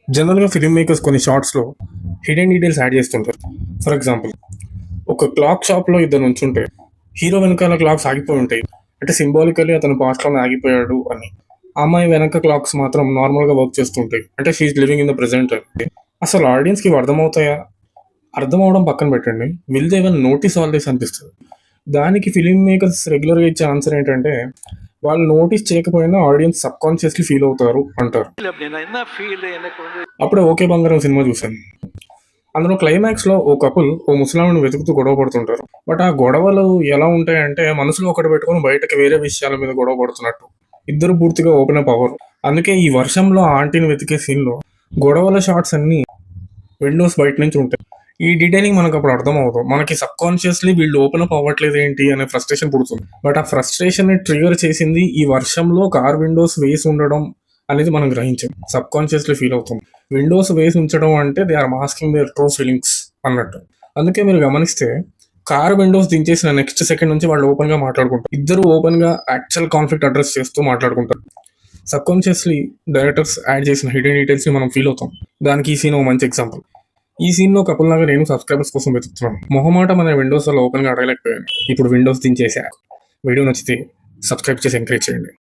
జనరల్‌గా film makers కొన్ని షాట్స్‌లో hidden details add చేస్తుంటారు. ఫర్ ఎగ్జాంపుల్, ఒక క్లాక్ షాప్‌లో ఇద్దరు నుంచుంటే, హీరో వెనకాల క్లాక్స్ ఆగిపోయి ఉంటాయి. అంటే సింబాలికల్లీ అతను పాస్ట్‌లోనే ఆగిపోయాడు అని. ఆ అమ్మాయి వెనక క్లాక్స్ మాత్రం నార్మల్‌గా వర్క్ చేస్తుంటాయి. అంటే she is living in the present అని. అసలు ఆడియన్స్‌కి ఇవి అర్థమవుతాయా? అర్థం అవ్వడం పక్కన పెట్టండి. Will they even notice all this అనిపిస్తది. దానికి ఫిల్మ్ మేకర్స్ రెగ్యులర్‌గా ఇచ్చే ఆన్సర్ ఏంటంటే, వాళ్ళు నోటీస్ చేయకపోయినా ఆడియన్స్ సబ్‌కాన్షియస్‌లీ ఫీల్ అవుతారు అంటారు. அப்படி நான் என்ன ஃபீல் எனக்கு வந்து అప్పుడే 'ఓకే బంగారం' సినిమా చూశాను. అందులో క్లైమాక్స్‌లో ఓ కపుల్ ఓ ముసలామెను వెతుకుతూ గొడవ పడుతుంటారు. బట్ ఆ గొడవలు ఎలా ఉంటాయంటే మనసులో ఒకటి పెట్టుకొని బయటకి వేరే విషయాల మీద గొడవ పడుతున్నట్టు. ఇద్దరు పూర్తిగా ఓపెన్ అప్ అవ్వరు. అందుకే ఈ వర్షంలో ఆ ఆంటీని వెతికే సీన్‌లో గొడవల షాట్స్ అన్నీ విండోస్ బయట నుంచి ఉంటాయి. ఈ డీటెయిలింగ్ మనకప్పుడు అర్థం అవ్వదు. మనకి సబ్‌కాన్షియస్‌లీ వీళ్ళు ఓపెన్ అప్ అవ్వట్లేదేంటి అనే ఫ్రస్ట్రేషన్ పుడుతుంది. బట్ ఆ ఫ్రస్ట్రేషన్‌ని ట్రిగ్గర్ చేసింది ఈ వర్షంలో కార్ విండోస్ వేసి ఉండడం అనేది మనం గ్రహించాం. సబ్‌కాన్షియస్‌లీ ఫీల్ అవుతాం. విండోస్ వేసి ఉంచడం అంటే they are masking their true feelings అన్నట్టు. అందుకే మీరు గమనిస్తే కార్ విండోస్ దించేసిన నెక్స్ట్ సెకండ్ నుంచి వాళ్ళు ఓపెన్‌గా మాట్లాడుకుంటారు. ఇద్దరు ఓపెన్‌గా యాక్చువల్ కాన్ఫ్లిక్ట్ అడ్రెస్ చేస్తూ మాట్లాడుకుంటారు. సబ్‌కాన్షియస్‌లీ డైరెక్టర్స్ యాడ్ చేసిన హిడెన్ డీటెయిల్స్‌ని మనం ఫీల్ అవుతాం. దానికి ఈ సీన్ ఓ మంచి ఎగ్జాంపుల్. ఈ సీన్‌లో కపుల్ లాగా నేను సబ్స్క్రైబర్స్ కోసం వెతుకుతున్నాను. మొహమాటం అనే విండోస్ వల్ల ఓపెన్‌గా అడగలేకపోయాను. ఇప్పుడు విండోస్ దించేసా. వీడియో నచ్చితే సబ్స్క్రైబ్ చేసి ఎంకరేజ్ చేయండి.